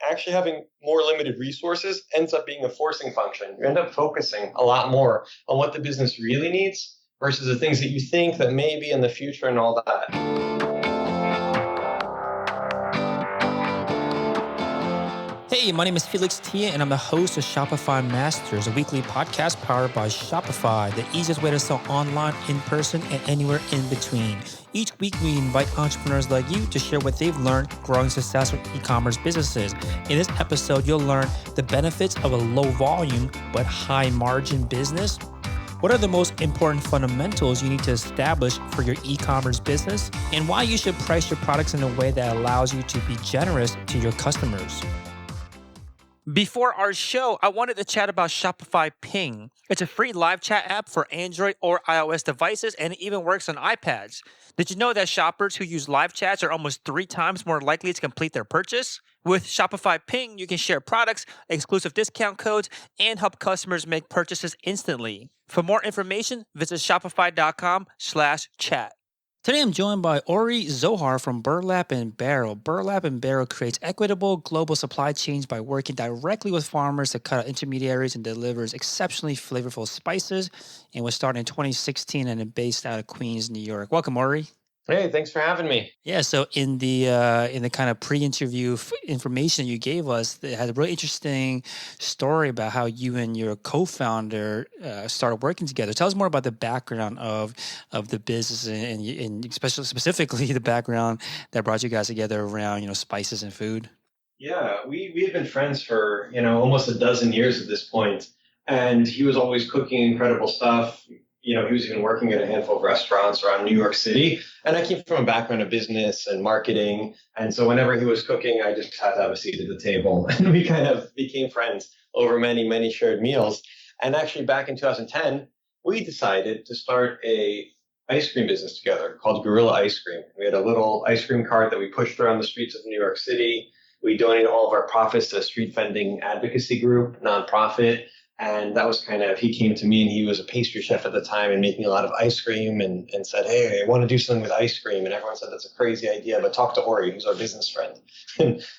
actually having more limited resources ends up being a forcing function. You end up focusing a lot more on what the business really needs versus the things that you think that may be in the future and all that. Hey, my name is Felix Tia, and I'm the host of Shopify Masters, a weekly podcast powered by Shopify, the easiest way to sell online, in person, and anywhere in between. Each week, we invite entrepreneurs like you to share what they've learned growing successful e-commerce businesses. In this episode, you'll learn the benefits of a low volume but high margin business. What are the most important fundamentals you need to establish for your e-commerce business, and why you should price your products in a way that allows you to be generous to your customers. Before our show, I wanted to chat about Shopify Ping. It's a free live chat app for Android or iOS devices, and it even works on iPads. Did you know that shoppers who use live chats are almost 3 times more likely to complete their purchase? With Shopify Ping, you can share products, exclusive discount codes, and help customers make purchases instantly. For more information, visit shopify.com/chat. Today, I'm joined by Ori Zohar from Burlap & Barrel. Burlap & Barrel creates equitable global supply chains by working directly with farmers to cut out intermediaries and delivers exceptionally flavorful spices. And was started in 2016 and is based out of Queens, New York. Welcome, Ori. Hey, thanks for having me. Yeah, so in the kind of pre-interview information you gave us, it had a really interesting story about how you and your co-founder started working together. Tell us more about the background of the business and especially specifically the background that brought you guys together around spices and food. Yeah, we had been friends for almost a dozen years at this point, and he was always cooking incredible stuff. He was even working at a handful of restaurants around New York City. And I came from a background of business and marketing. And so whenever he was cooking, I just had to have a seat at the table. And we kind of became friends over many, many shared meals. And actually back in 2010, we decided to start a ice cream business together called Gorilla Ice Cream. We had a little ice cream cart that we pushed around the streets of New York City. We donated all of our profits to a street vending advocacy group, nonprofit. And that was he came to me, and he was a pastry chef at the time and making a lot of ice cream and said, hey, I want to do something with ice cream. And everyone said, that's a crazy idea, but talk to Ori, who's our business friend.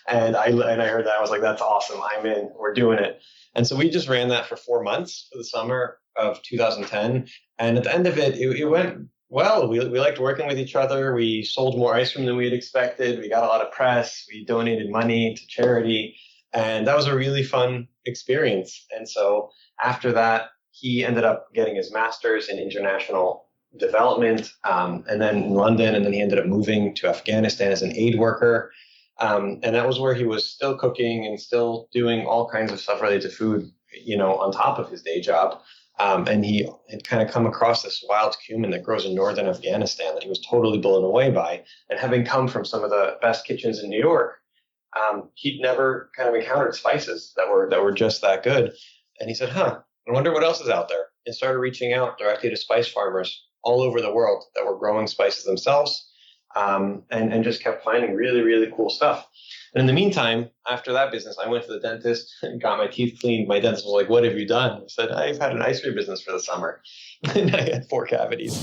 and I heard that. I was like, that's awesome. I'm in. We're doing it. And so we just ran that for 4 months for the summer of 2010. And at the end of it, it went well. We liked working with each other. We sold more ice cream than we had expected. We got a lot of press. We donated money to charity. And that was a really fun experience. And so after that, he ended up getting his master's in international development, and then in London, and then he ended up moving to Afghanistan as an aid worker. And that was where he was still cooking and still doing all kinds of stuff related to food, on top of his day job. And he had kind of come across this wild cumin that grows in northern Afghanistan that he was totally blown away by. And having come from some of the best kitchens in New York, he'd never kind of encountered spices that were just that good. And he said, I wonder what else is out there, and started reaching out directly to spice farmers all over the world that were growing spices themselves, and just kept finding really, really cool stuff. And in the meantime, after that business, I went to the dentist and got my teeth cleaned. My dentist was like, what have you done? I said, I've had an ice cream business for the summer. And I had 4 cavities.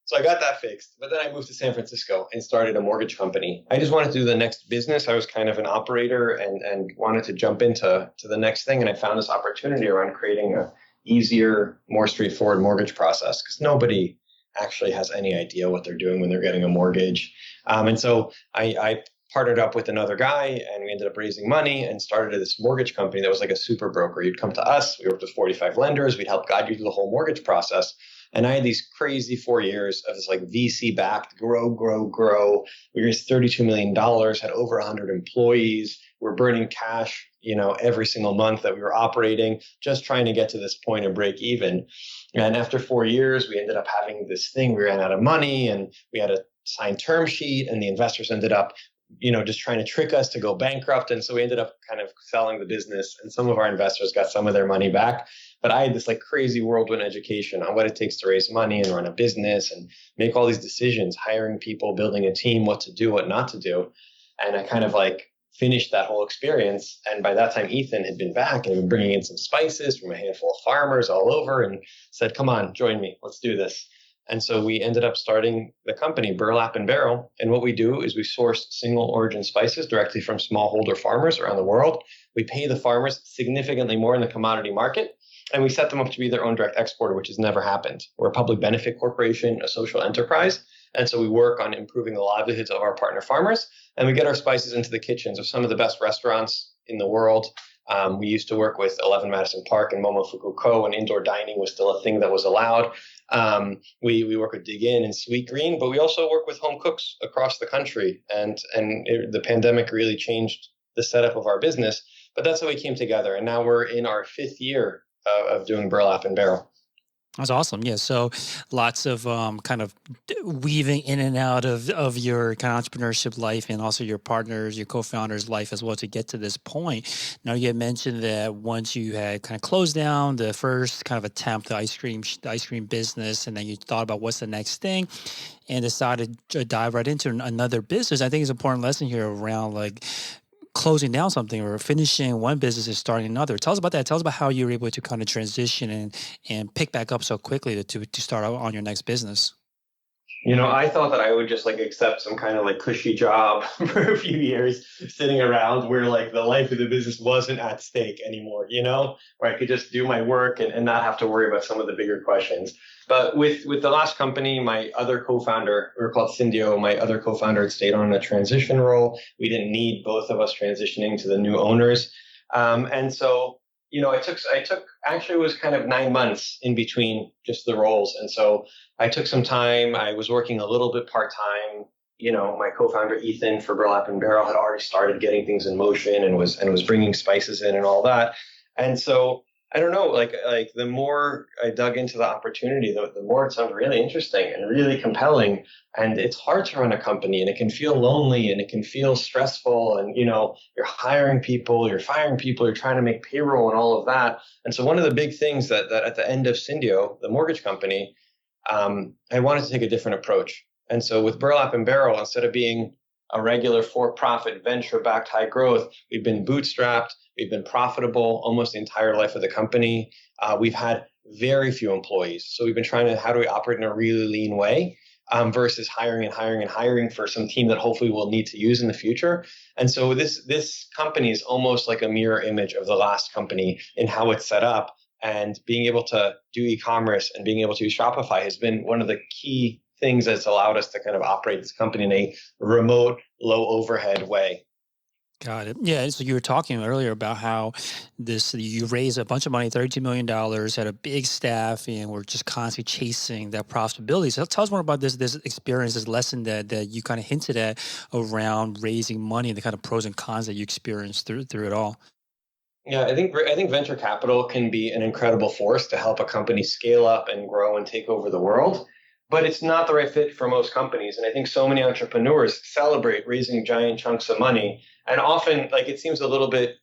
So I got that fixed. But then I moved to San Francisco and started a mortgage company. I just wanted to do the next business. I was kind of an operator and wanted to jump into the next thing. And I found this opportunity around creating a easier, more straightforward mortgage process, because nobody actually has any idea what they're doing when they're getting a mortgage. And so I partnered up with another guy, and we ended up raising money and started this mortgage company that was like a super broker. You'd come to us, we worked with 45 lenders, we'd help guide you through the whole mortgage process. And I had these crazy 4 years of this VC-backed grow. We raised $32 million, had over 100 employees. We're burning cash, every single month that we were operating, just trying to get to this point of break even. And after 4 years, we ended up having this thing. We ran out of money, and we had a signed term sheet, and the investors ended up just trying to trick us to go bankrupt. And so we ended up kind of selling the business, and some of our investors got some of their money back. But I had this crazy whirlwind education on what it takes to raise money and run a business and make all these decisions, hiring people, building a team, what to do, what not to do. And I kind of finished that whole experience. And by that time, Ethan had been back and been bringing in some spices from a handful of farmers all over and said, come on, join me. Let's do this. And so we ended up starting the company Burlap and Barrel. And what we do is we source single origin spices directly from smallholder farmers around the world. We pay the farmers significantly more in the commodity market, and we set them up to be their own direct exporter, which has never happened. We're a public benefit corporation, a social enterprise. And so we work on improving the livelihoods of our partner farmers, and we get our spices into the kitchens of some of the best restaurants in the world. We used to work with 11 Madison Park and Momofuku Co. and indoor dining was still a thing that was allowed. We work with Dig In and Sweet Green, but we also work with home cooks across the country. The pandemic really changed the setup of our business, but that's how we came together. And now we're in our 5th year of doing Burlap and Barrel. That's awesome. Yeah. So lots of kind of weaving in and out of your kind of entrepreneurship life and also your partners, your co-founders' life as well to get to this point. Now you had mentioned that once you had kind of closed down the first kind of attempt, the ice cream business, and then you thought about what's the next thing and decided to dive right into another business. I think it's an important lesson here around like closing down something or finishing one business and starting another. Tell us about that. Tell us about how you were able to kind of transition and pick back up so quickly to start out on your next business. I thought that I would just like accept some kind of like cushy job for a few years sitting around where like the life of the business wasn't at stake anymore, where I could just do my work and not have to worry about some of the bigger questions. But with the last company, my other co-founder, we were called Syndio, my other co-founder had stayed on a transition role. We didn't need both of us transitioning to the new owners. And so, I took actually it was kind of 9 months in between just the roles. And so I took some time. I was working a little bit part-time. My co-founder Ethan for Burlap and Barrel had already started getting things in motion and was bringing spices in and all that. And so I don't know, like the more I dug into the opportunity, the more it sounded really interesting and really compelling. And it's hard to run a company, and it can feel lonely, and it can feel stressful. And you're hiring people, you're firing people, you're trying to make payroll and all of that. And so one of the big things that at the end of Syndio, the mortgage company, I wanted to take a different approach. And so with Burlap and Barrel, instead of being a regular for-profit venture-backed high growth, we've been bootstrapped. We've been profitable almost the entire life of the company. We've had very few employees. So we've been trying to, how do we operate in a really lean way versus hiring for some team that hopefully we'll need to use in the future. And so this company is almost like a mirror image of the last company in how it's set up. And being able to do e-commerce and being able to use Shopify has been one of the key things that's allowed us to kind of operate this company in a remote, low overhead way. Got it. Yeah. So you were talking earlier about how you raised a bunch of money, $32 million, had a big staff, and we're just constantly chasing that profitability. So tell us more about this experience, this lesson that you kind of hinted at around raising money and the kind of pros and cons that you experienced through it all. Yeah, I think venture capital can be an incredible force to help a company scale up and grow and take over the world. But it's not the right fit for most companies. And I think so many entrepreneurs celebrate raising giant chunks of money. And often, like, it seems a little bit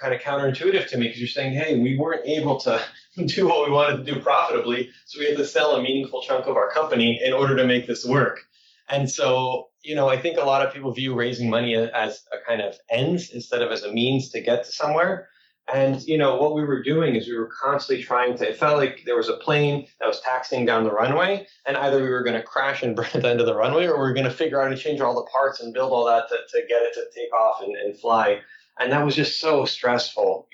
kind of counterintuitive to me because you're saying, hey, we weren't able to do what we wanted to do profitably. So we had to sell a meaningful chunk of our company in order to make this work. And so, I think a lot of people view raising money as a kind of ends instead of as a means to get to somewhere. And, what we were doing is we were constantly it felt like there was a plane that was taxiing down the runway, and either we were going to crash and burn at the end of the runway, or we were going to figure out how to change all the parts and build all that to get it to take off and fly. And that was just so stressful,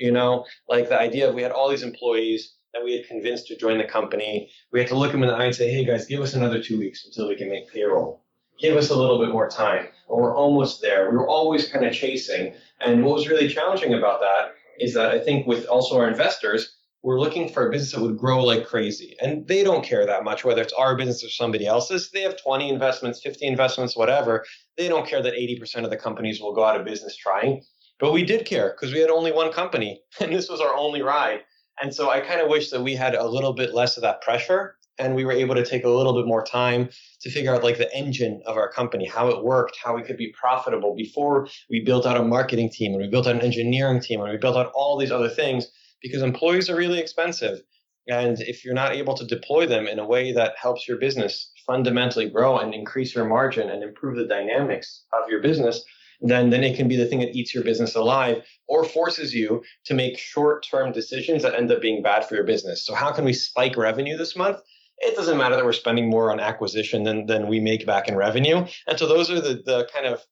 like the idea of we had all these employees that we had convinced to join the company. We had to look them in the eye and say, hey, guys, give us another 2 weeks until we can make payroll. Give us a little bit more time, or we're almost there. We were always kind of chasing. And what was really challenging about that is that I think with also our investors, we're looking for a business that would grow like crazy. And they don't care that much whether it's our business or somebody else's. They have 20 investments, 50 investments, whatever. They don't care that 80% of the companies will go out of business trying. But we did care because we had only one company and this was our only ride. And so I kind of wish that we had a little bit less of that pressure and we were able to take a little bit more time to figure out like the engine of our company, how it worked, how we could be profitable before we built out a marketing team and we built out an engineering team and we built out all these other things because employees are really expensive. And if you're not able to deploy them in a way that helps your business fundamentally grow and increase your margin and improve the dynamics of your business, then it can be the thing that eats your business alive or forces you to make short-term decisions that end up being bad for your business. So how can we spike revenue this month? it doesn't matter that we're spending more on acquisition than we make back in revenue. And so those are the kind of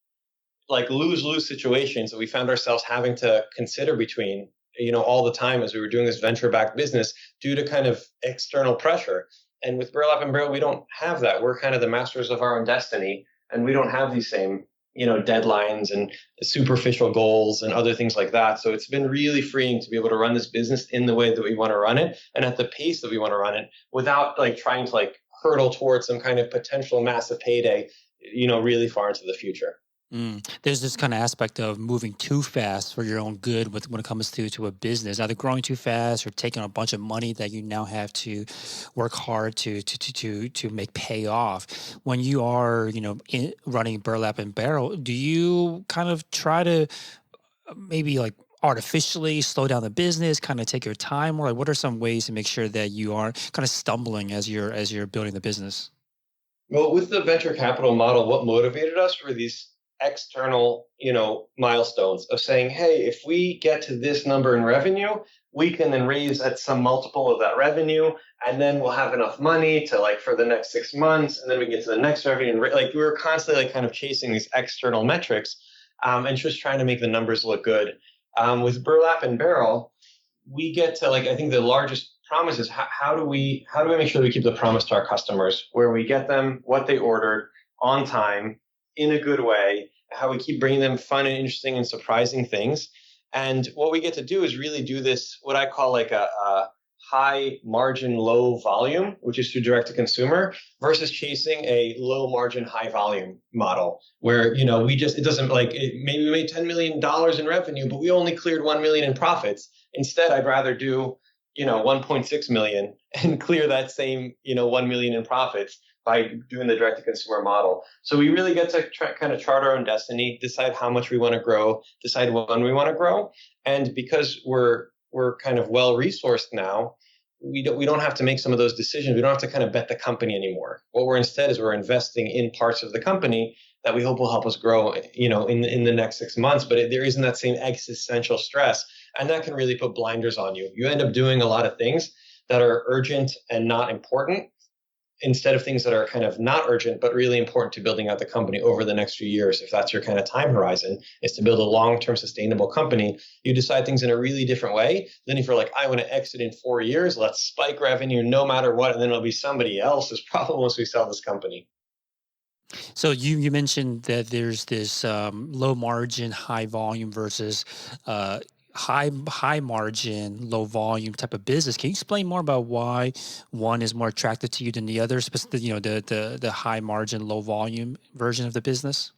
like lose-lose situations that we found ourselves having to consider between, all the time as we were doing this venture-backed business due to kind of external pressure. And with Burlap and Barrel, we don't have that. We're kind of the masters of our own destiny, and we don't have these same, deadlines and superficial goals and other things like that. So it's been really freeing to be able to run this business in the way that we want to run it and at the pace that we want to run it without like trying to like hurdle towards some kind of potential massive payday, really far into the future. There's this kind of aspect of moving too fast for your own good when it comes to a business, either growing too fast or taking a bunch of money that you now have to work hard to make pay off. When you are, running Burlap and Barrel, do you kind of try to maybe like artificially slow down the business, kind of take your time, or like what are some ways to make sure that you aren't kind of stumbling as you're building the business? Well, with the venture capital model, what motivated us were these external, milestones of saying, hey, if we get to this number in revenue, we can then raise at some multiple of that revenue, and then we'll have enough money to like for the next 6 months, and then we get to the next revenue. And like we were constantly like kind of chasing these external metrics, and just trying to make the numbers look good. With Burlap and Barrel, we get to like I think the largest promise is how do we make sure that we keep the promise to our customers where we get them what they ordered on time in a good way, how we keep bringing them fun and interesting and surprising things. And what we get to do is really do this what I call like a high margin low volume, which is through direct to consumer, versus chasing a low margin high volume model where it doesn't like maybe we made $10 million in revenue but we only cleared 1 million in profits. Instead, I'd rather do 1.6 million and clear that same 1 million in profits by doing the direct to consumer model. So we really get to kind of chart our own destiny, decide how much we want to grow, decide when we want to grow. And because we're kind of well resourced now, we don't have to make some of those decisions. We don't have to kind of bet the company anymore. What we're instead is we're investing in parts of the company that we hope will help us grow, in the next 6 months. But there isn't that same existential stress, and that can really put blinders on you. You end up doing a lot of things that are urgent and not important, instead of things that are kind of not urgent, but really important to building out the company over the next few years. If that's your kind of time horizon, is to build a long-term sustainable company, you decide things in a really different way than if you're like, I want to exit in 4 years, let's spike revenue no matter what, and then it'll be somebody else's problem once we sell this company. So you mentioned that there's this low margin, high volume versus high margin, low volume type of business. Can you explain more about why one is more attractive to you than the other? The high margin, low volume version of the business.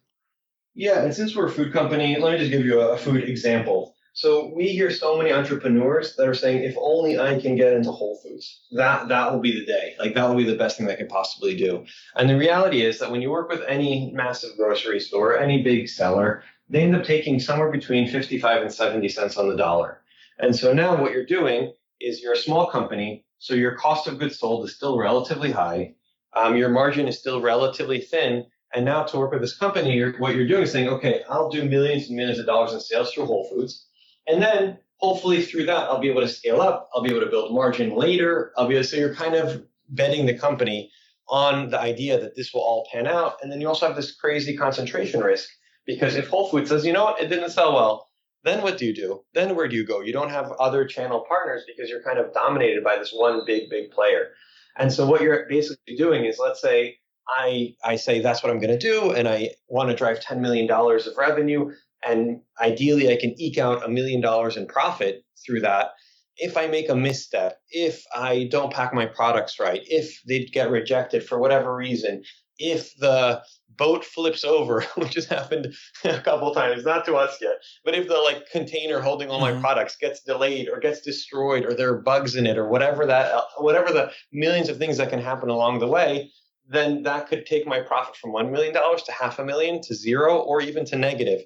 Yeah, and since we're a food company, let me just give you a food example. So we hear so many entrepreneurs that are saying, if only I can get into Whole Foods, that will be the day. Like that will be the best thing I could possibly do. And the reality is that when you work with any massive grocery store, any big seller, they end up taking somewhere between 55 and 70 cents on the dollar. And so now what you're doing is you're a small company, so your cost of goods sold is still relatively high. Your margin is still relatively thin. And now to work with this company, what you're doing is saying, okay, I'll do millions and millions of dollars in sales through Whole Foods. And then hopefully through that, I'll be able to scale up. I'll be able to build margin later. So you're kind of betting the company on the idea that this will all pan out. And then you also have this crazy concentration risk, because if Whole Foods says, you know what, it didn't sell well, then what do? Then where do you go? You don't have other channel partners because you're kind of dominated by this one big player. And so what you're basically doing is, let's say I say that's what I'm going to do, and I want to drive $10 million of revenue. And ideally, I can eke out $1 million in profit through that. If I make a misstep, if I don't pack my products right, if they get rejected for whatever reason, if the boat flips over, which has happened a couple of times, not to us yet, but if the container holding all my products gets delayed or gets destroyed, or there are bugs in it, or whatever the millions of things that can happen along the way, then that could take my profit from $1 million to $500,000 to zero, or even to negative.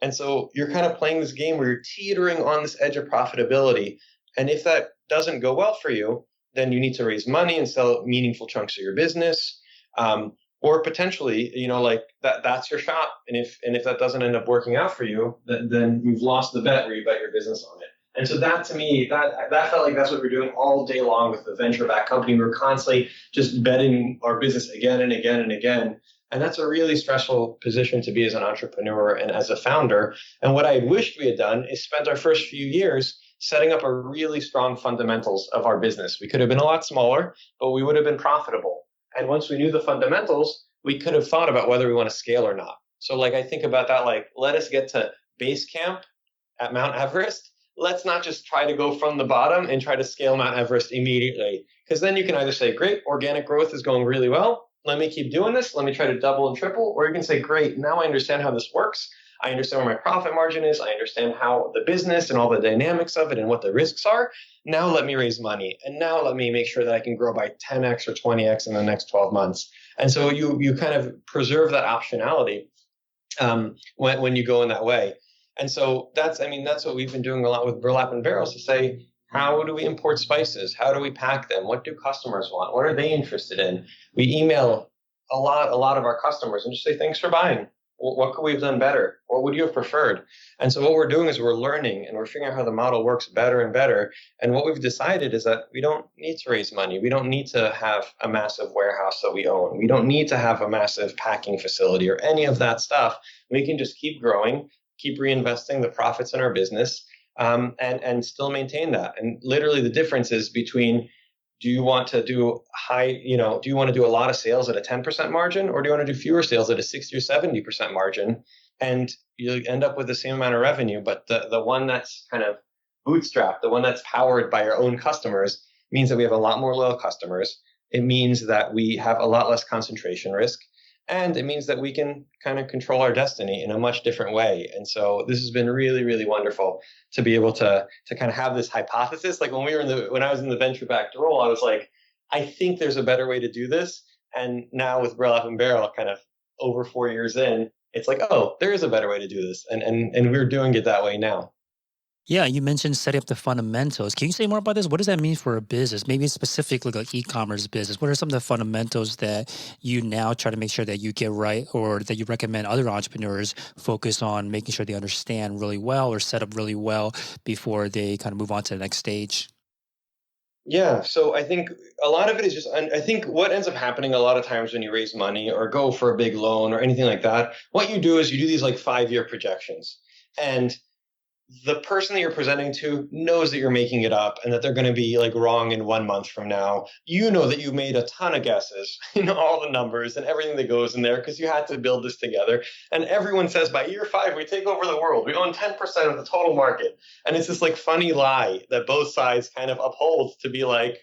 And so you're kind of playing this game where you're teetering on this edge of profitability. And if that doesn't go well for you, then you need to raise money and sell meaningful chunks of your business. Or potentially, that's your shot. And if that doesn't end up working out for you, then you've lost the bet where you bet your business on it. And so that to me, that felt like that's what we're doing all day long with the venture-backed company. We're constantly just betting our business again and again and again. And that's a really stressful position to be as an entrepreneur and as a founder. And what I had wished we had done is spent our first few years setting up a really strong fundamentals of our business. We could have been a lot smaller, but we would have been profitable. And once we knew the fundamentals, we could have thought about whether we want to scale or not. So like I think about that, like let us get to base camp at Mount Everest. Let's not just try to go from the bottom and try to scale Mount Everest immediately. Because then you can either say, great, organic growth is going really well. Let me keep doing this. Let me try to double and triple. Or you can say, great, now I understand how this works. I understand where my profit margin is. I understand how the business and all the dynamics of it and what the risks are. Now let me raise money. And now let me make sure that I can grow by 10x or 20x in the next 12 months. And so you kind of preserve that optionality when you go in that way. And so that's what we've been doing a lot with Burlap and Barrels to say, how do we import spices? How do we pack them? What do customers want? What are they interested in? We email a lot of our customers and just say, thanks for buying. What could we have done better? What would you have preferred? And so what we're doing is we're learning and we're figuring out how the model works better and better. And what we've decided is that we don't need to raise money. We don't need to have a massive warehouse that we own. We don't need to have a massive packing facility or any of that stuff. We can just keep growing, keep reinvesting the profits in our business, and still maintain that. And literally the difference is between, do you want to do a lot of sales at a 10% margin, or do you want to do fewer sales at a 60 or 70% margin? And you end up with the same amount of revenue, but the one that's kind of bootstrapped, the one that's powered by our own customers, means that we have a lot more loyal customers. It means that we have a lot less concentration risk. And it means that we can kind of control our destiny in a much different way. And so this has been really, really wonderful to be able to kind of have this hypothesis. Like when I was in the venture-backed role, I was like, I think there's a better way to do this. And now with Burlap and Barrel, kind of over 4 years in, it's like, oh, there is a better way to do this. And we're doing it that way now. Yeah, you mentioned setting up the fundamentals. Can you say more about this? What does that mean for a business? Maybe specifically like e-commerce business. What are some of the fundamentals that you now try to make sure that you get right, or that you recommend other entrepreneurs focus on making sure they understand really well or set up really well before they kind of move on to the next stage? Yeah, so I think a lot of it is just, I think what ends up happening a lot of times when you raise money or go for a big loan or anything like that, what you do is you do these like 5-year projections. And the person that you're presenting to knows that you're making it up and that they're going to be like wrong in 1 month from now. You know that you made a ton of guesses, you know, all the numbers and everything that goes in there because you had to build this together. And everyone says by year 5, we take over the world. We own 10% of the total market. And it's this like funny lie that both sides kind of uphold to be like,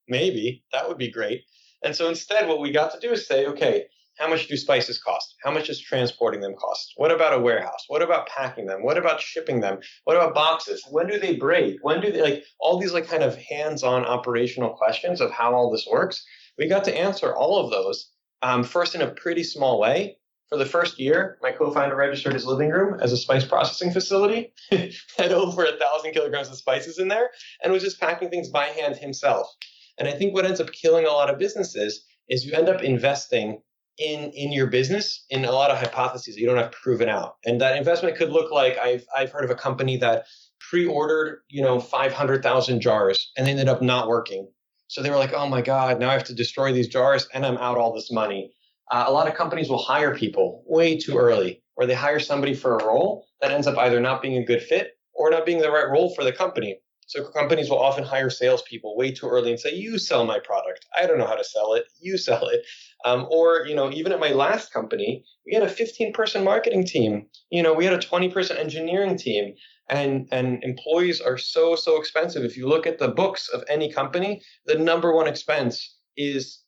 maybe that would be great. And so instead, what we got to do is say, okay, how much do spices cost? How much is transporting them cost? What about a warehouse? What about packing them? What about shipping them? What about boxes? When do they break? When do they like all these like kind of hands-on operational questions of how all this works? We got to answer all of those first in a pretty small way. For the first year, my co-founder registered his living room as a spice processing facility, had over 1,000 kilograms of spices in there, and was just packing things by hand himself. And I think what ends up killing a lot of businesses is you end up investing in your business in a lot of hypotheses that you don't have proven out. And that investment could look like I've heard of a company that pre-ordered 500,000 jars and ended up not working. So they were like, oh my God, now I have to destroy these jars and I'm out all this money. A lot of companies will hire people way too early, or they hire somebody for a role that ends up either not being a good fit or not being the right role for the company. So companies will often hire salespeople way too early and say, you sell my product. I don't know how to sell it. You sell it. Or even at my last company, we had a 15-person marketing team. We had a 20-person engineering team. And employees are so expensive. If you look at the books of any company, the number one expense is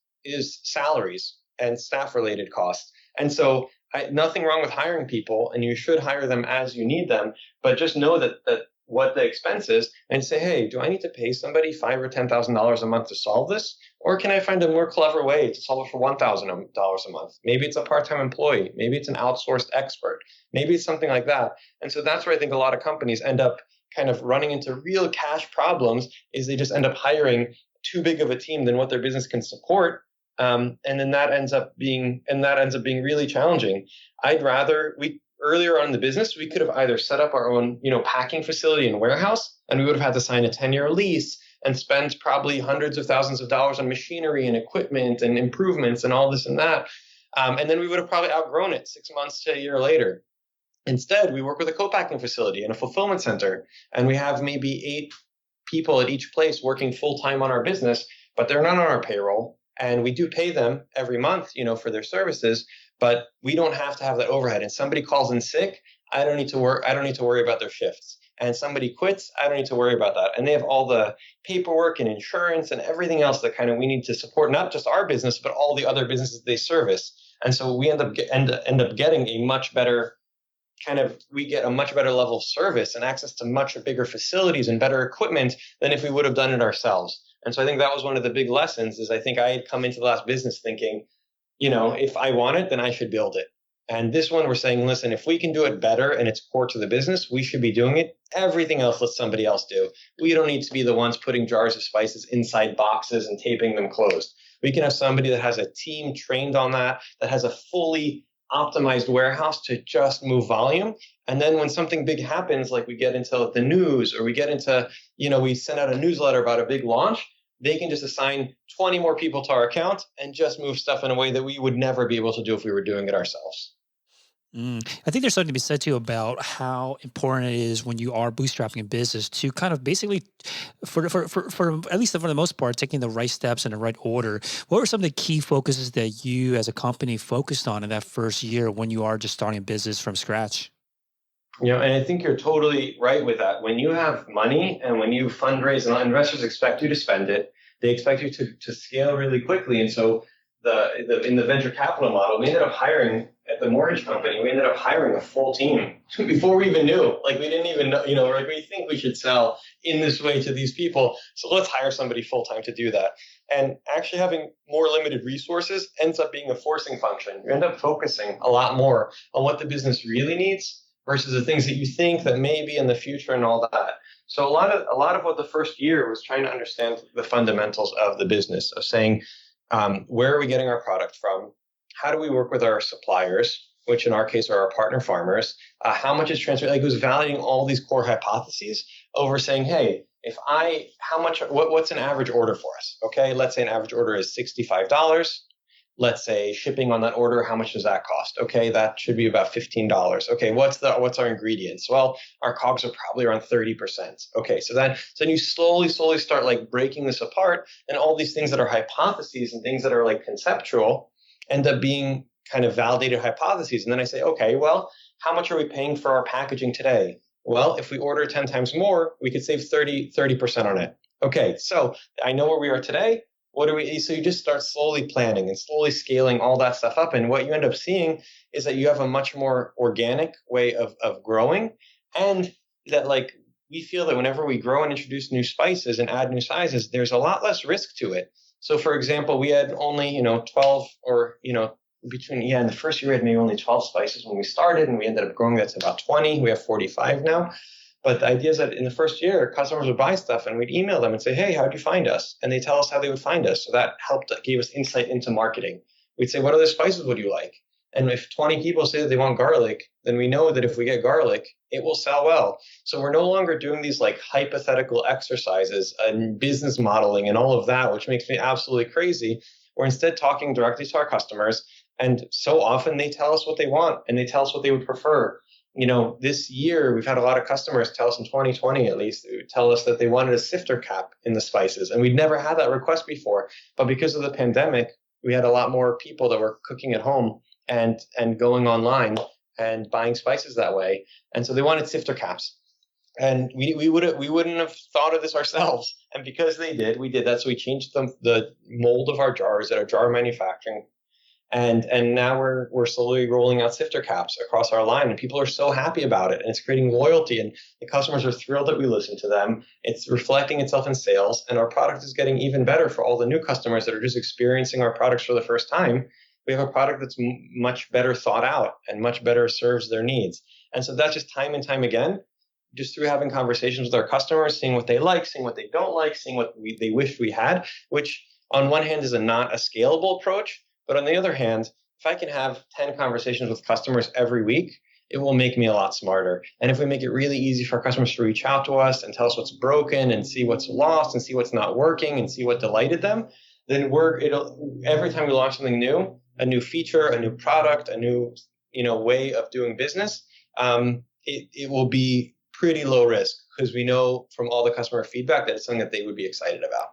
salaries and staff-related costs. And so nothing wrong with hiring people, and you should hire them as you need them. But just know that what the expense is, and say, hey, do I need to pay somebody $5,000 or $10,000 a month to solve this? Or can I find a more clever way to solve it for $1,000 a month? Maybe it's a part-time employee. Maybe it's an outsourced expert. Maybe it's something like that. And so that's where I think a lot of companies end up kind of running into real cash problems, is they just end up hiring too big of a team than what their business can support. And then that ends up being really challenging. earlier on in the business, we could have either set up our own, packing facility and warehouse, and we would have had to sign a 10-year lease and spend probably hundreds of thousands of dollars on machinery and equipment and improvements and all this and that. And then we would have probably outgrown it 6 months to a year later. Instead, we work with a co-packing facility and a fulfillment center, and we have maybe 8 people at each place working full time on our business, but they're not on our payroll. And we do pay them every month, for their services, but we don't have to have that overhead. And somebody calls in sick, I don't need to worry about their shifts. And somebody quits, I don't need to worry about that. And they have all the paperwork and insurance and everything else that kind of we need to support, not just our business, but all the other businesses they service. And so we end up getting a much better we get a much better level of service and access to much bigger facilities and better equipment than if we would have done it ourselves. And so I think that was one of the big lessons is I think I had come into the last business thinking, if I want it, then I should build it. And this one, we're saying, listen, if we can do it better and it's core to the business, we should be doing it. Everything else, let somebody else do. We don't need to be the ones putting jars of spices inside boxes and taping them closed. We can have somebody that has a team trained on that has a fully optimized warehouse to just move volume. And then when something big happens, like we get into the news or we get into, we send out a newsletter about a big launch, they can just assign 20 more people to our account and just move stuff in a way that we would never be able to do if we were doing it ourselves. I think there's something to be said too about how important it is when you are bootstrapping a business to kind of basically, for at least for the most part, taking the right steps in the right order. What were some of the key focuses that you as a company focused on in that first year when you are just starting a business from scratch? And I think you're totally right with that. When you have money and when you fundraise and investors expect you to spend it, they expect you to scale really quickly. And so in the venture capital model, we ended up hiring at the mortgage company, we ended up hiring a full team before we even knew. Like we didn't even know, we think we should sell in this way to these people. So let's hire somebody full time to do that. And actually having more limited resources ends up being a forcing function. You end up focusing a lot more on what the business really needs versus the things that you think that may be in the future and all that. So a lot of what the first year was trying to understand the fundamentals of the business, of saying, where are we getting our product from? How do we work with our suppliers, which in our case are our partner farmers? How much is transferred? Like it was validating all these core hypotheses over saying, hey, what's an average order for us? Okay, let's say an average order is $65. Let's say shipping on that order, how much does that cost? Okay, that should be about $15. Okay, what's our ingredients? Well, our COGS are probably around 30%. Okay, so then you slowly start like breaking this apart, and all these things that are hypotheses and things that are like conceptual end up being kind of validated hypotheses. And then I say, okay, well, how much are we paying for our packaging today? Well, if we order 10 times more, we could save 30% on it. Okay, so I know where we are today. So you just start slowly planning and slowly scaling all that stuff up. And what you end up seeing is that you have a much more organic way of growing. And that like, we feel that whenever we grow and introduce new spices and add new sizes, there's a lot less risk to it. So for example, we had only, 12 or, in the first year we had maybe only 12 spices when we started, and we ended up growing that to about 20. We have 45 now. But the idea is that in the first year, customers would buy stuff and we'd email them and say, hey, how'd you find us? And they tell us how they would find us. So that gave us insight into marketing. We'd say, what other spices would you like? And if 20 people say that they want garlic, then we know that if we get garlic, it will sell well. So we're no longer doing these like hypothetical exercises and business modeling and all of that, which makes me absolutely crazy. We're instead talking directly to our customers. And so often they tell us what they want and they tell us what they would prefer. This year, we've had a lot of customers tell us in 2020, at least, tell us that they wanted a sifter cap in the spices. And we'd never had that request before. But because of the pandemic, we had a lot more people that were cooking at home and going online and buying spices that way. And so they wanted sifter caps. And we wouldn't have thought of this ourselves. And because they did, we did that. So we changed the mold of our jars at our jar manufacturing. And now we're slowly rolling out sifter caps across our line, and people are so happy about it, and it's creating loyalty, and the customers are thrilled that we listen to them. It's reflecting itself in sales, and our product is getting even better for all the new customers that are just experiencing our products for the first time. We have a product that's much better thought out and much better serves their needs. And so that's just time and time again, just through having conversations with our customers, seeing what they like, seeing what they don't like, seeing what they wish we had, which on one hand is not a scalable approach. But on the other hand, if I can have 10 conversations with customers every week it will make me a lot smarter. And if we make it really easy for our customers to reach out to us and tell us what's broken and see what's lost and see what's not working and see what delighted them, then every time we launch something new, a new feature, a new product, a new way of doing business, it will be pretty low risk because we know from all the customer feedback that it's something that they would be excited about.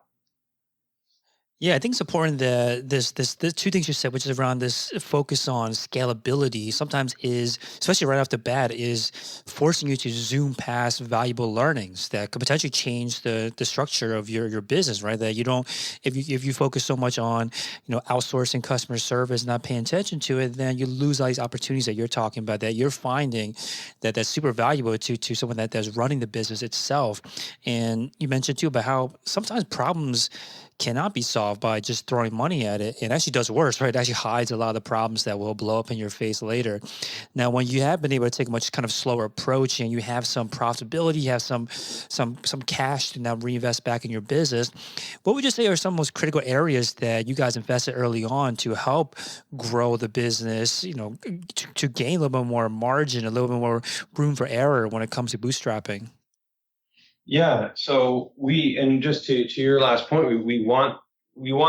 Yeah, I think it's important that the two things you said, which is around this focus on scalability, sometimes is, especially right off the bat, is forcing you to zoom past valuable learnings that could potentially change the structure of your business, right? That you don't, if you focus so much on, outsourcing customer service, not paying attention to it, then you lose all these opportunities that you're talking about, that you're finding that's super valuable to someone that's running the business itself. And you mentioned too about how sometimes problems cannot be solved by just throwing money at it. It actually does worse, right? It actually hides a lot of the problems that will blow up in your face later. Now, when you have been able to take a much kind of slower approach and you have some profitability, you have some cash to now reinvest back in your business, what would you say are some most critical areas that you guys invested early on to help grow the business, to gain a little bit more margin, a little bit more room for error when it comes to bootstrapping? Yeah. So and just to your last point, we want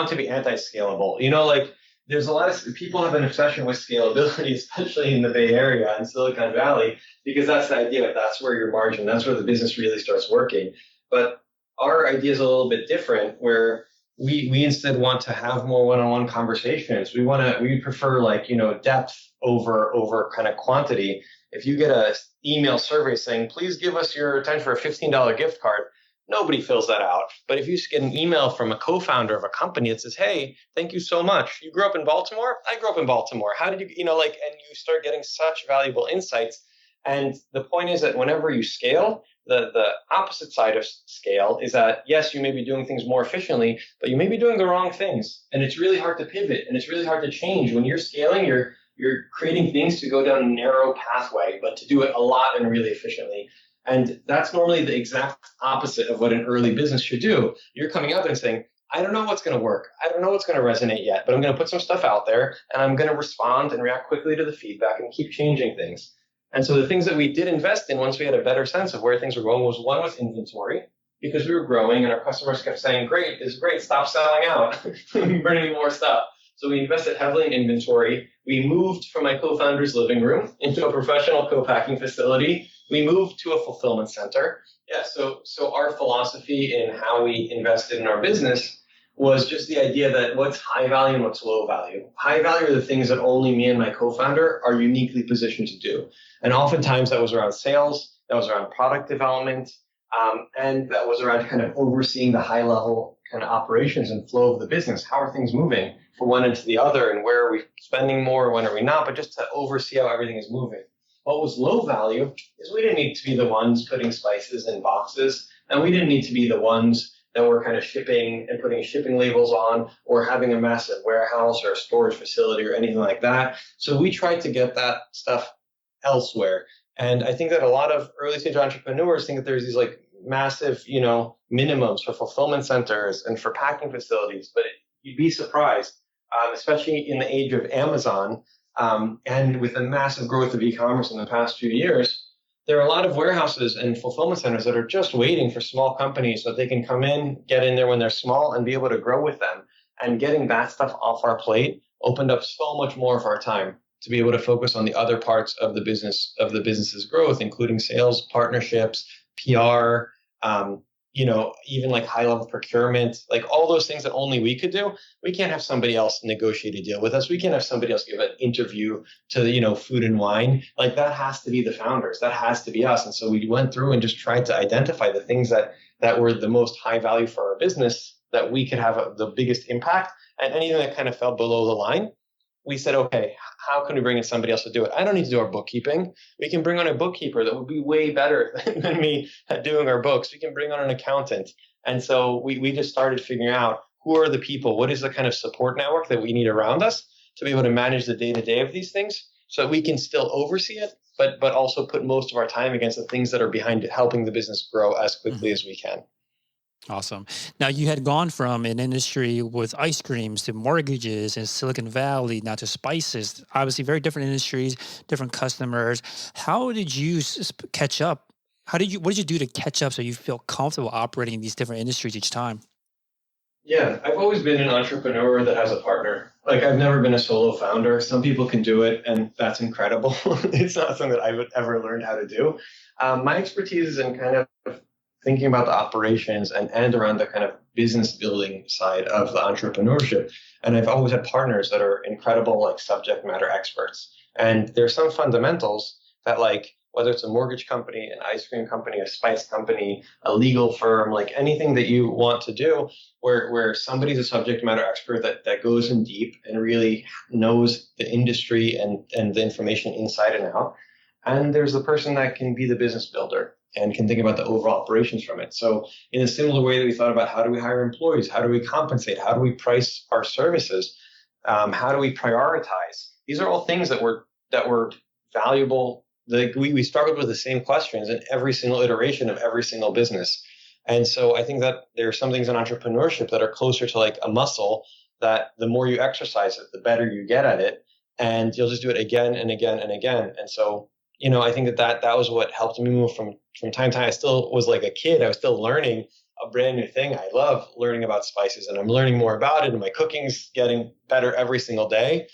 to be anti-scalable. Like there's a lot of people have an obsession with scalability, especially in the Bay Area and Silicon Valley, because that's the idea. That's where your margin, that's where the business really starts working. But our idea is a little bit different, where we instead want to have more one-on-one conversations. We prefer depth over kind of quantity. If you get a email survey saying, please give us your attention for a $15 gift card, nobody fills that out. But if you get an email from a co-founder of a company that says, hey, thank you so much. You grew up in Baltimore? I grew up in Baltimore. How did you, and you start getting such valuable insights. And the point is that whenever you scale, the opposite side of scale is that, yes, you may be doing things more efficiently, but you may be doing the wrong things. And it's really hard to pivot and it's really hard to change. When you're scaling, you're creating things to go down a narrow pathway, but to do it a lot and really efficiently. And that's normally the exact opposite of what an early business should do. You're coming out there and saying, I don't know what's going to work. I don't know what's going to resonate yet, but I'm going to put some stuff out there and I'm going to respond and react quickly to the feedback and keep changing things. And so the things that we did invest in once we had a better sense of where things were going was, one was inventory, because we were growing and our customers kept saying, great, this is great, stop selling out, bring me more stuff. So we invested heavily in inventory. We moved from my co-founder's living room into a professional co-packing facility. We moved to a fulfillment center. Yeah, so our philosophy in how we invested in our business was just the idea that what's high value and what's low value. High value are the things that only me and my co-founder are uniquely positioned to do. And oftentimes that was around sales, that was around product development, and that was around kind of overseeing the high level kind of operations and flow of the business. How are things moving from one end to the other, and where are we spending more, when are we not, but just to oversee how everything is moving. What was low value is we didn't need to be the ones putting spices in boxes, and we didn't need to be the ones that were kind of shipping and putting shipping labels on, or having a massive warehouse or a storage facility or anything like that. So we tried to get that stuff elsewhere. And I think that a lot of early stage entrepreneurs think that there's these massive, minimums for fulfillment centers and for packing facilities, but you'd be surprised, especially in the age of Amazon, and with the massive growth of e-commerce in the past few years, there are a lot of warehouses and fulfillment centers that are just waiting for small companies so that they can come in, get in there when they're small and be able to grow with them. And getting that stuff off our plate opened up so much more of our time to be able to focus on the other parts of the business's growth, including sales, partnerships, PR, even high level procurement, all those things that only we could do. We can't have somebody else negotiate a deal with us. We can't have somebody else give an interview to, Food and Wine. That has to be the founders. That has to be us. And so we went through and just tried to identify the things that were the most high value for our business, that we could have the biggest impact, and anything that kind of fell below the line. We said, okay, how can we bring in somebody else to do it? I don't need to do our bookkeeping. We can bring on a bookkeeper that would be way better than me at doing our books. We can bring on an accountant. And so we just started figuring out who are the people, what is the kind of support network that we need around us to be able to manage the day-to-day of these things so that we can still oversee it, but also put most of our time against the things that are behind it, helping the business grow as quickly as we can. Awesome. Now you had gone from an industry with ice creams to mortgages and Silicon Valley, now to spices. Obviously, very different industries, different customers. How did you catch up? What did you do to catch up so you feel comfortable operating in these different industries each time? Yeah, I've always been an entrepreneur that has a partner. Like I've never been a solo founder. Some people can do it, and that's incredible. It's not something that I would ever learn how to do. My expertise is in kind of thinking about the operations and around the kind of business building side of the entrepreneurship. And I've always had partners that are incredible, like subject matter experts. And there's some fundamentals that like whether it's a mortgage company, an ice cream company, a spice company, a legal firm, like anything that you want to do where somebody's a subject matter expert that goes in deep and really knows the industry and the information inside and out. And there's the person that can be the business builder and can think about the overall operations from it. So in a similar way that we thought about how do we hire employees, how do we compensate, how do we price our services, how do we prioritize? These are all things that were valuable. Like we struggled with the same questions in every single iteration of every single business. And so I think that there are some things in entrepreneurship that are closer to like a muscle that the more you exercise it, the better you get at it. And you'll just do it again and again and again. And so, I think that was what helped me move from time to time. I still was like a kid. I was still learning a brand new thing. I love learning about spices and I'm learning more about it. And my cooking's getting better every single day.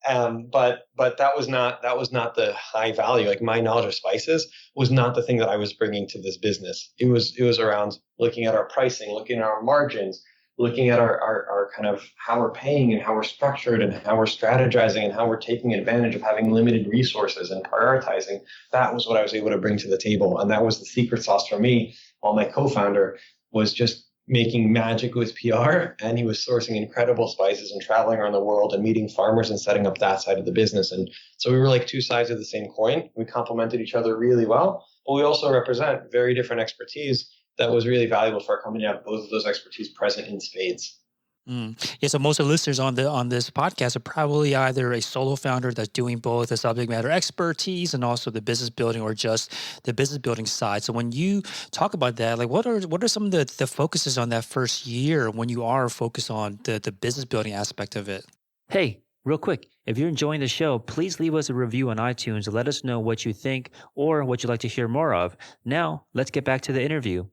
But that was not the high value. Like my knowledge of spices was not the thing that I was bringing to this business. It was around looking at our pricing, looking at our margins, looking at our kind of how we're paying and how we're structured and how we're strategizing and how we're taking advantage of having limited resources and prioritizing. That was what I was able to bring to the table. And that was the secret sauce for me. While my co-founder was just making magic with PR, and he was sourcing incredible spices and traveling around the world and meeting farmers and setting up that side of the business. And so we were like two sides of the same coin. We complemented each other really well, but we also represent very different expertise that was really valuable for our company to have both of those expertise present in spades. Yeah, so most of the listeners on this podcast are probably either a solo founder that's doing both the subject matter expertise and also the business building, or just the business building side. So when you talk about that, like what are some of the focuses on that first year when you are focused on the business building aspect of it? Hey, real quick, if you're enjoying the show, please leave us a review on iTunes to let us know what you think or what you'd like to hear more of. Now, let's get back to the interview.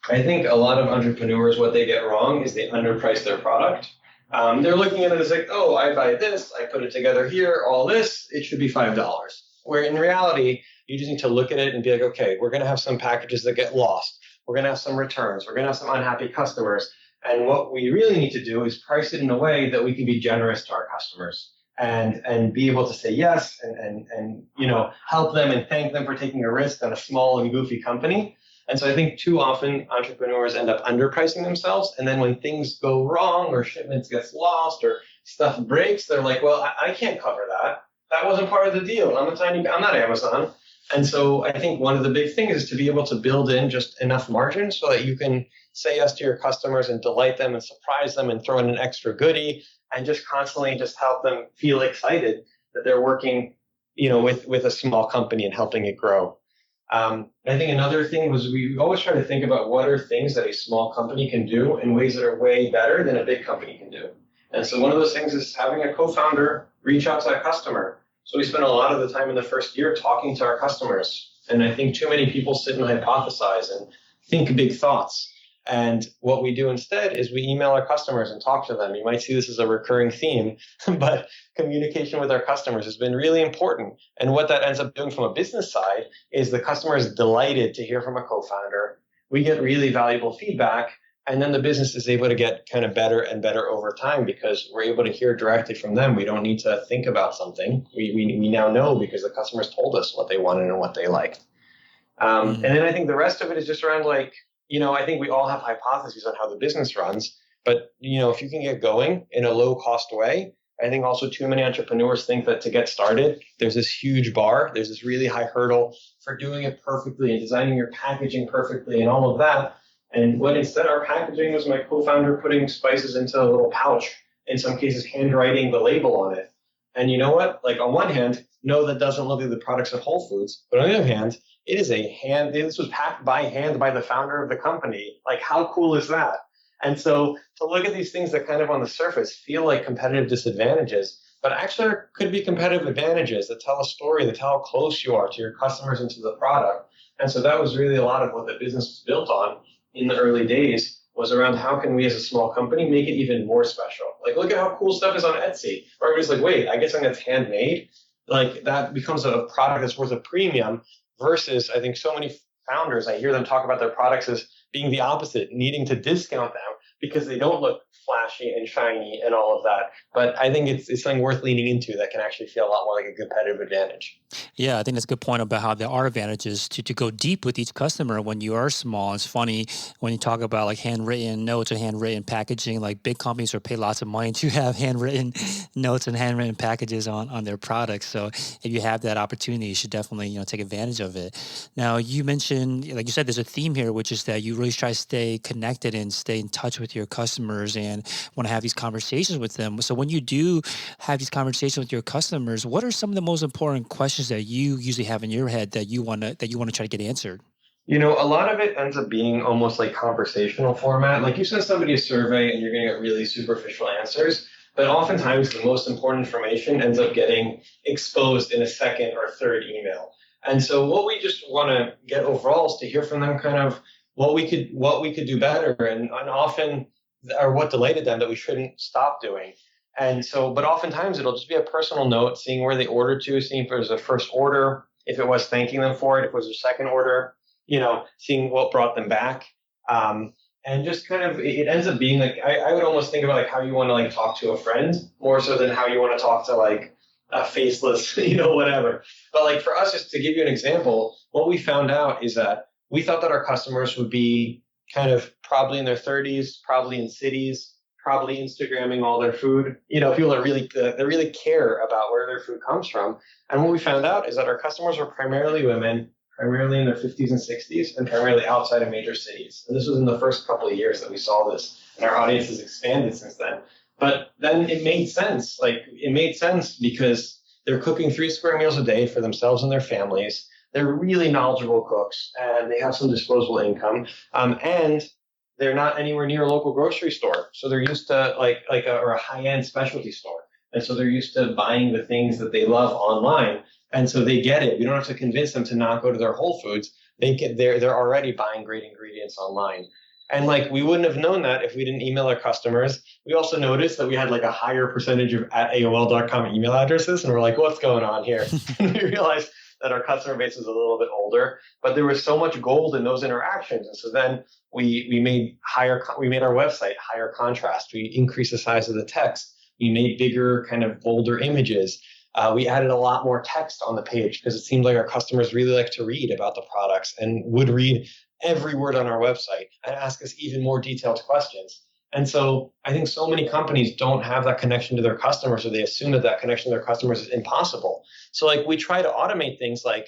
I think a lot of entrepreneurs, what they get wrong is they underprice their product. They're looking at it as like, oh, I buy this, I put it together here, all this, it should be $5. Where in reality, you just need to look at it and be like, okay, we're going to have some packages that get lost. We're going to have some returns. We're going to have some unhappy customers. And what we really need to do is price it in a way that we can be generous to our customers and be able to say yes and help them and thank them for taking a risk on a small and goofy company. And so I think too often entrepreneurs end up underpricing themselves. And then when things go wrong or shipments gets lost or stuff breaks, they're like, well, I can't cover that. That wasn't part of the deal. I'm not Amazon. And so I think one of the big things is to be able to build in just enough margin so that you can say yes to your customers and delight them and surprise them and throw in an extra goodie and just constantly just help them feel excited that they're working, with a small company and helping it grow. I think another thing was we always try to think about what are things that a small company can do in ways that are way better than a big company can do. And so one of those things is having a co-founder reach out to a customer. So we spent a lot of the time in the first year talking to our customers. And I think too many people sit and hypothesize and think big thoughts. And what we do instead is we email our customers and talk to them. You might see this as a recurring theme, but communication with our customers has been really important. And what that ends up doing from a business side is the customer is delighted to hear from a co-founder. We get really valuable feedback. And then the business is able to get kind of better and better over time because we're able to hear directly from them. We don't need to think about something. We now know because the customers told us what they wanted and what they liked. And then I think the rest of it is just around I think we all have hypotheses on how the business runs, but, if you can get going in a low cost way, I think also too many entrepreneurs think that to get started, there's this huge bar, there's this really high hurdle for doing it perfectly and designing your packaging perfectly and all of that. And when instead our packaging was my co-founder putting spices into a little pouch, in some cases handwriting the label on it. And you know what? Like on one hand, no, that doesn't look like the products at Whole Foods. But on the other hand, this was packed by hand by the founder of the company. Like, how cool is that? And so to look at these things that kind of on the surface feel like competitive disadvantages, but actually could be competitive advantages that tell a story, that tell how close you are to your customers and to the product. And so that was really a lot of what the business was built on in the early days, was around how can we as a small company make it even more special? Like, look at how cool stuff is on Etsy. Or everybody's like, wait, I get something that's handmade. Like, that becomes a product that's worth a premium versus, I think so many founders, I hear them talk about their products as being the opposite, needing to discount them because they don't look flashy and shiny and all of that. But I think it's something worth leaning into that can actually feel a lot more like a competitive advantage. Yeah, I think that's a good point about how there are advantages to go deep with each customer when you are small. It's funny when you talk about like handwritten notes or handwritten packaging, like big companies will pay lots of money to have handwritten notes and handwritten packages on their products. So if you have that opportunity, you should definitely, take advantage of it. Now, you mentioned, like you said, there's a theme here, which is that you really try to stay connected and stay in touch with your customers and want to have these conversations with them. So when you do have these conversations with your customers, what are some of the most important questions that you usually have in your head that you want to try to get answered? A lot of it ends up being almost like conversational format. Like, you send somebody a survey and you're going to get really superficial answers, but oftentimes the most important information ends up getting exposed in a second or third email. And so what we just want to get overall is to hear from them kind of what we could do better, and often, or what delighted them that we shouldn't stop doing. And so, but oftentimes it'll just be a personal note, seeing where they ordered to, seeing if it was a first order, if it was thanking them for it, if it was a second order, seeing what brought them back. And just kind of, it ends up being like, I would almost think about like how you want to like talk to a friend more so than how you want to talk to like a faceless, whatever. But like for us, just to give you an example, what we found out is that we thought that our customers would be kind of probably in their 30s, probably in cities, probably Instagramming all their food. People that really care about where their food comes from. And what we found out is that our customers were primarily women, primarily in their 50s and 60s, and primarily outside of major cities. And this was in the first couple of years that we saw this, and our audience has expanded since then. But then it made sense. Like, it made sense because they're cooking 3 square meals a day for themselves and their families. They're really knowledgeable cooks, and they have some disposable income. And they're not anywhere near a local grocery store. So they're used to or a high-end specialty store. And so they're used to buying the things that they love online. And so they get it. We don't have to convince them to not go to their Whole Foods. They're already buying great ingredients online. And like, we wouldn't have known that if we didn't email our customers. We also noticed that we had like a higher percentage of @AOL.com email addresses. And we're like, what's going on here? And we realized that our customer base was a little bit older, but there was so much gold in those interactions. And so then we made our website higher contrast. We increased the size of the text. We made bigger, kind of bolder images. We added a lot more text on the page because it seemed like our customers really like to read about the products and would read every word on our website and ask us even more detailed questions. And so I think so many companies don't have that connection to their customers, or they assume that connection to their customers is impossible. So like, we try to automate things like,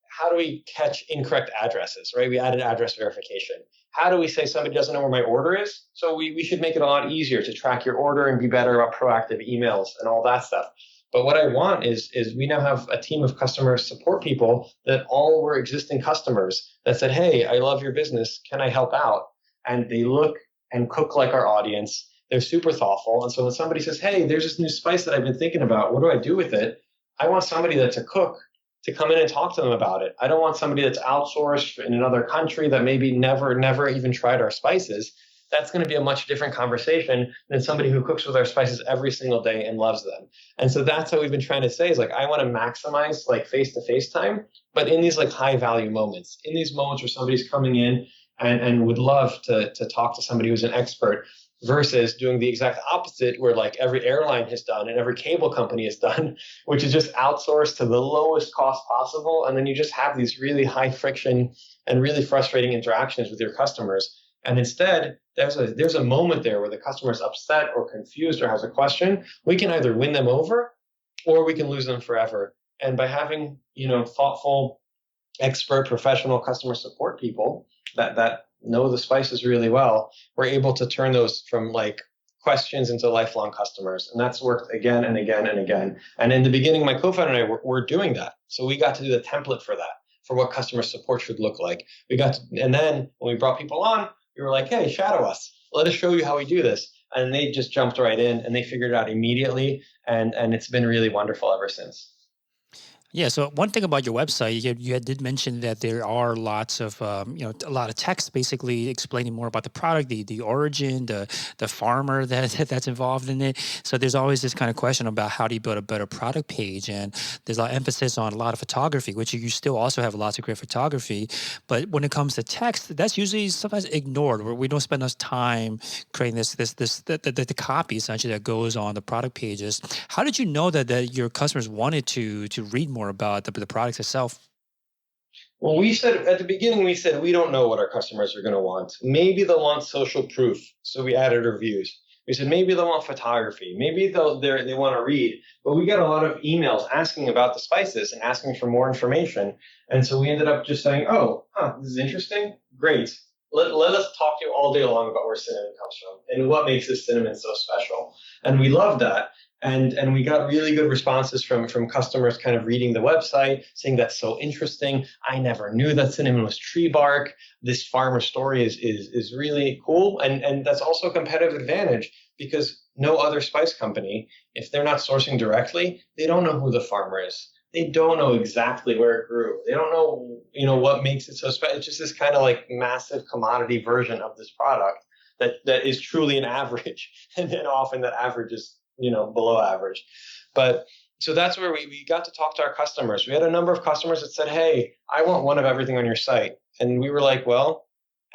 how do we catch incorrect addresses, right? We added address verification. How do we say somebody doesn't know where my order is? So we should make it a lot easier to track your order and be better about proactive emails and all that stuff. But what I want is we now have a team of customer support people that all were existing customers that said, hey, I love your business. Can I help out? And they look and cook like our audience. They're super thoughtful. And so when somebody says, hey, there's this new spice that I've been thinking about, what do I do with it? I want somebody that's a cook to come in and talk to them about it. I don't want somebody that's outsourced in another country that maybe never even tried our spices. That's going to be a much different conversation than somebody who cooks with our spices every single day and loves them. And so that's what we've been trying to say is like, I want to maximize like face-to-face time, but in these like high value moments, in these moments where somebody's coming in and would love to talk to somebody who's an expert, versus doing the exact opposite where like every airline has done and every cable company has done, which is just outsource to the lowest cost possible. And then you just have these really high friction and really frustrating interactions with your customers. And instead, there's a moment there where the customer is upset or confused or has a question. We can either win them over or we can lose them forever. And by having, thoughtful, expert, professional customer support people that know the spices really well, we're able to turn those from like questions into lifelong customers. And that's worked again and again and again. And in the beginning, my co-founder and I were doing that. So we got to do the template for that, for what customer support should look like. And then when we brought people on, we were like, hey, shadow us. Let us show you how we do this. And they just jumped right in and they figured it out immediately. And it's been really wonderful ever since. Yeah. So one thing about your website, you did mention that there are lots of, a lot of text basically explaining more about the product, the origin, the farmer that's involved in it. So there's always this kind of question about how do you build a better product page, and there's a lot of emphasis on a lot of photography, which you still also have lots of great photography. But when it comes to text, that's usually sometimes ignored, where we don't spend enough time creating the copy essentially that goes on the product pages. How did you know that your customers wanted to read more about the products itself? Well, we said at the beginning, we don't know what our customers are going to want. Maybe they'll want social proof. So we added reviews. We said maybe they'll want photography. Maybe they want to read. But we got a lot of emails asking about the spices and asking for more information. And so we ended up just saying, this is interesting. Great. Let us talk to you all day long about where cinnamon comes from and what makes this cinnamon so special. And we loved that. And we got really good responses from customers kind of reading the website, saying that's so interesting. I never knew that cinnamon was tree bark. This farmer story is really cool. And that's also a competitive advantage because no other spice company, if they're not sourcing directly, they don't know who the farmer is. They don't know exactly where it grew. They don't know, what makes it so special. It's just this kind of like massive commodity version of this product that is truly an average. And then often that average is below average. But so that's where we got to talk to our customers. We had a number of customers that said, hey, I want one of everything on your site. And we were like, well,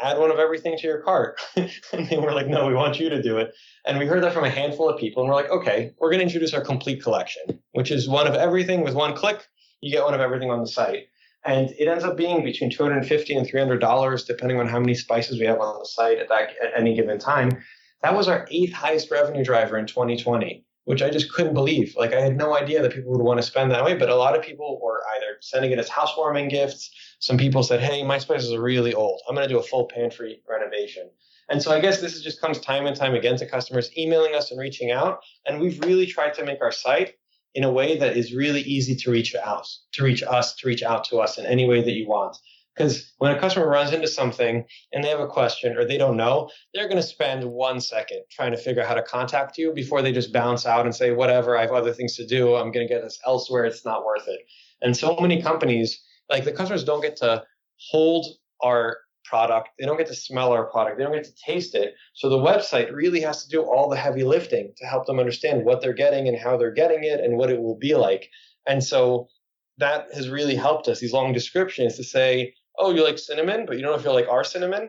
add one of everything to your cart. And they were like, no, we want you to do it. And we heard that from a handful of people. And we're like, okay, we're going to introduce our complete collection, which is one of everything with one click. You get one of everything on the site. And it ends up being between $250 and $300, depending on how many spices we have on the site at any given time. That was our 8th highest revenue driver in 2020, which I just couldn't believe. Like, I had no idea that people would want to spend that way, but a lot of people were either sending it as housewarming gifts. Some people said, hey, my spices are really old. I'm going to do a full pantry renovation. And so I guess this just comes time and time again to customers emailing us and reaching out. And we've really tried to make our site in a way that is really easy to reach out to us in any way that you want. Because when a customer runs into something and they have a question or they don't know, they're going to spend 1 second trying to figure out how to contact you before they just bounce out and say, whatever, I have other things to do. I'm going to get this elsewhere. It's not worth it. And so many companies, like the customers don't get to hold our product. They don't get to smell our product. They don't get to taste it. So the website really has to do all the heavy lifting to help them understand what they're getting and how they're getting it and what it will be like. And so that has really helped us, these long descriptions, to say, oh, you like cinnamon, but you don't know if you like our cinnamon?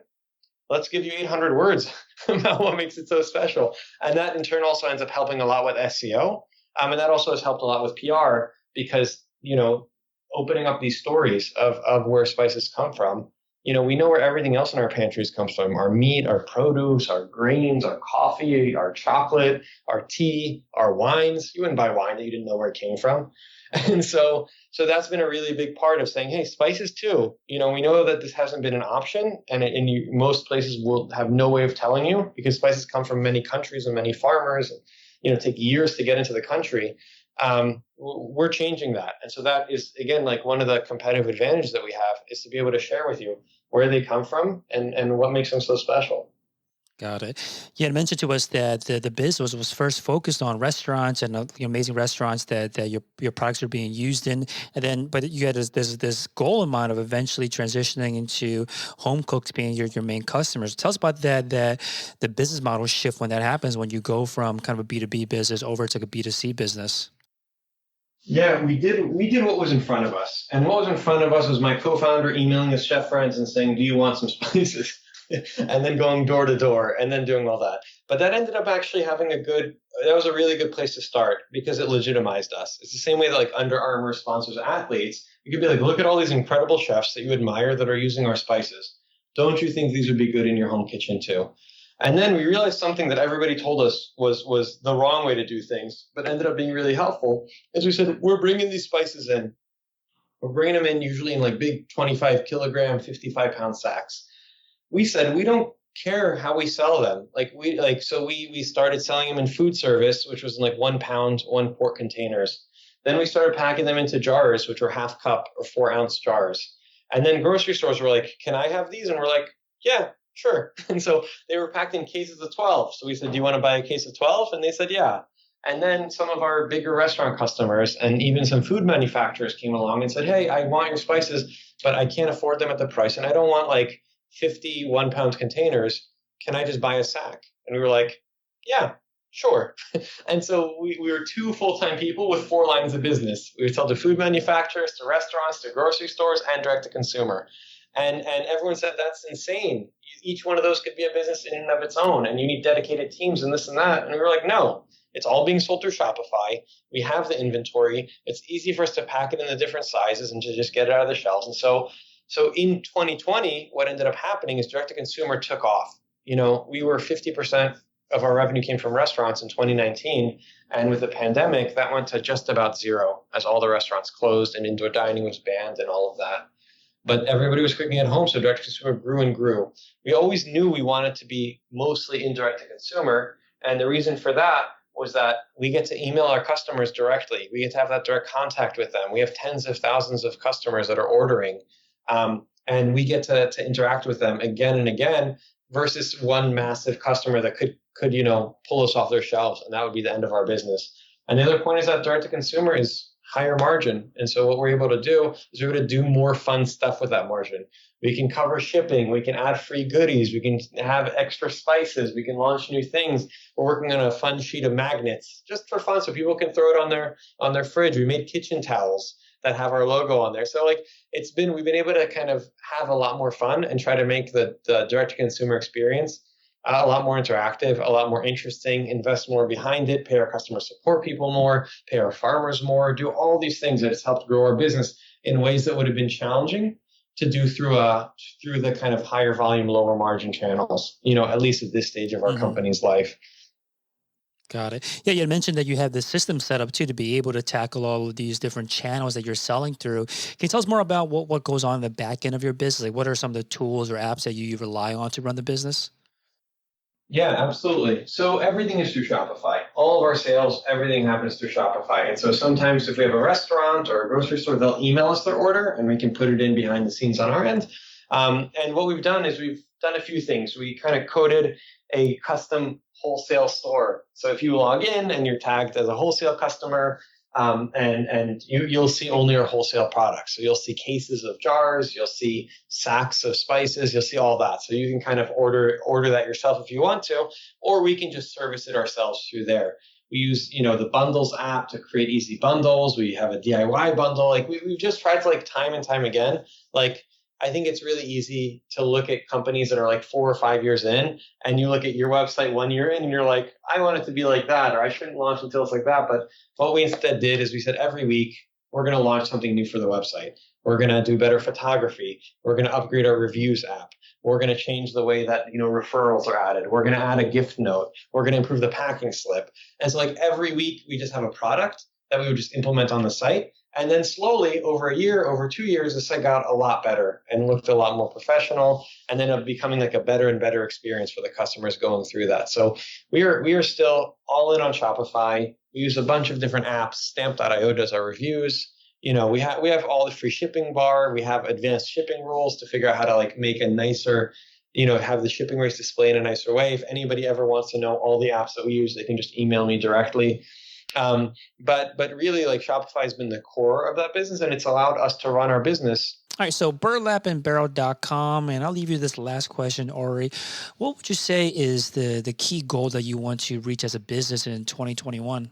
Let's give you 800 words about what makes it so special. And that in turn also ends up helping a lot with SEO. And that also has helped a lot with PR because, opening up these stories of where spices come from, we know where everything else in our pantries comes from: our meat, our produce, our grains, our coffee, our chocolate, our tea, our wines. You wouldn't buy wine that you didn't know where it came from. And so that's been a really big part of saying, hey, spices too. We know that this hasn't been an option, and most places will have no way of telling you because spices come from many countries and many farmers, and take years to get into the country. We're changing that, and so that is again like one of the competitive advantages that we have is to be able to share with you where they come from and what makes them so special. Got it. You had mentioned to us that the business was first focused on restaurants and amazing restaurants that your products are being used in, but you had this goal in mind of eventually transitioning into home cooks being your main customers. Tell us about that the business model shift when that happens, when you go from kind of a B2B business over to a B2C business. Yeah, we did what was in front of us, and what was in front of us was my co-founder emailing his chef friends and saying, "Do you want some spices?" and then going door to door and then doing all that. But that ended up actually that was a really good place to start because it legitimized us. It's the same way that like Under Armour sponsors athletes. You could be like, look at all these incredible chefs that you admire that are using our spices. Don't you think these would be good in your home kitchen too? And then we realized something that everybody told us was the wrong way to do things, but ended up being really helpful. As we said, we're bringing these spices in. We're bringing them in usually in like big 25 kilogram, 55 pound sacks. We said, we don't care how we sell them. So we started selling them in food service, which was in like 1 pound, 1 quart containers. Then we started packing them into jars, which were half cup or 4 ounce jars. And then grocery stores were like, can I have these? And we're like, yeah, sure. And so they were packed in cases of 12. So we said, do you want to buy a case of 12? And they said, yeah. And then some of our bigger restaurant customers and even some food manufacturers came along and said, hey, I want your spices, but I can't afford them at the price. And I don't want like 50 1 pound containers. Can I just buy a sack? And we were like, yeah, sure. And so we were 2 full-time people with 4 lines of business. We would sell to food manufacturers, to restaurants, to grocery stores, and direct to consumer. And everyone said, that's insane. Each one of those could be a business in and of its own, and you need dedicated teams and this and that. And we were like, no, it's all being sold through Shopify. We have the inventory. It's easy for us to pack it in the different sizes and to just get it out of the shelves. And so in 2020, what ended up happening is direct to consumer took off. We were 50% of our revenue came from restaurants in 2019. And with the pandemic, that went to just about zero as all the restaurants closed and indoor dining was banned and all of that. But everybody was cooking at home, so direct to consumer grew and grew. We always knew we wanted to be mostly indirect to consumer. And the reason for that was that we get to email our customers directly. We get to have that direct contact with them. We have tens of thousands of customers that are ordering. And we get to interact with them again and again versus one massive customer that could pull us off their shelves, and that would be the end of our business. And the other point is that direct to consumer is higher margin. And so what we're able to do is we're able to do more fun stuff with that margin. We can cover shipping. We can add free goodies. We can have extra spices. We can launch new things. We're working on a fun sheet of magnets just for fun so people can throw it on their fridge. We made kitchen towels that have our logo on there. So we've been able to kind of have a lot more fun and try to make the direct to consumer experience a lot more interactive, a lot more interesting, invest more behind it, pay our customer support people more, pay our farmers more, do all these things that has helped grow our business in ways that would have been challenging to do through the kind of higher volume, lower margin channels, at least at this stage of our company's life. Got it. Yeah, you had mentioned that you have the system set up too to be able to tackle all of these different channels that you're selling through. Can you tell us more about what goes on in the back end of your business? Like, what are some of the tools or apps that you rely on to run the business? Yeah, absolutely. So everything is through Shopify. All of our sales, everything happens through Shopify. And so sometimes if we have a restaurant or a grocery store, they'll email us their order and we can put it in behind the scenes on our end. And what we've done is we've done a few things. We kind of coded a custom wholesale store. So if you log in and you're tagged as a wholesale customer, and you'll see only our wholesale products. So you'll see cases of jars, you'll see sacks of spices, you'll see all that. So you can kind of order that yourself if you want to, or we can just service it ourselves through there. We use, the bundles app to create easy bundles. We have a DIY bundle. We've just tried to time and time again, I think it's really easy to look at companies that are 4 or 5 years in, and you look at your website 1 year in and you're like, I want it to be like that, or I shouldn't launch until it's like that. But what we instead did is we said every week, we're going to launch something new for the website. We're going to do better photography. We're going to upgrade our reviews app. We're going to change the way that, referrals are added. We're going to add a gift note. We're going to improve the packing slip. And so every week we just have a product that we would just implement on the site. And then slowly over a year, over 2 years, the site got a lot better and looked a lot more professional, and then it becoming a better and better experience for the customers going through that. So we are still all in on Shopify. We use a bunch of different apps. Stamp.io does our reviews. We have all the free shipping bar. We have advanced shipping rules to figure out how to make a nicer, have the shipping rates display in a nicer way. If anybody ever wants to know all the apps that we use, they can just email me directly. But really, Shopify has been the core of that business, and it's allowed us to run our business. All right, so burlapandbarrel.com, and I'll leave you this last question, Ori. What would you say is the key goal that you want to reach as a business in 2021?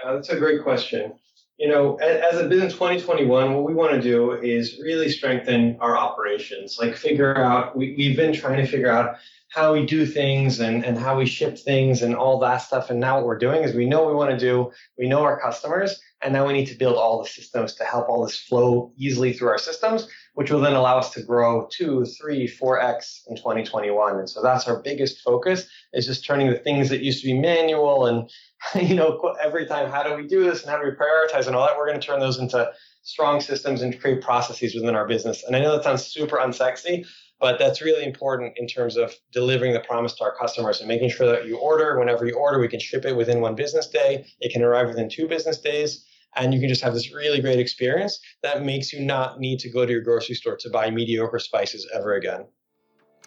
That's a great question. As a business 2021, what we want to do is really strengthen our operations. Figure out, we've been trying to figure out how we do things and how we ship things and all that stuff. And now what we're doing is we know what we want to do. We know our customers. And now we need to build all the systems to help all this flow easily through our systems, which will then allow us to grow 2, 3, 4x in 2021. And so that's our biggest focus, is just turning the things that used to be manual and, every time, how do we do this and how do we prioritize and all that? We're going to turn those into strong systems and create processes within our business. And I know that sounds super unsexy, But that's really important in terms of delivering the promise to our customers and making sure that you order. Whenever you order, we can ship it within 1 business day. It can arrive within 2 business days. And you can just have this really great experience that makes you not need to go to your grocery store to buy mediocre spices ever again.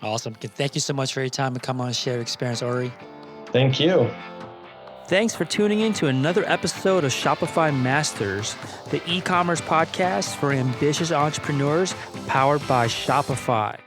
Awesome. Thank you so much for your time to come on and share your experience, Ori. Thank you. Thanks for tuning in to another episode of Shopify Masters, the e-commerce podcast for ambitious entrepreneurs powered by Shopify.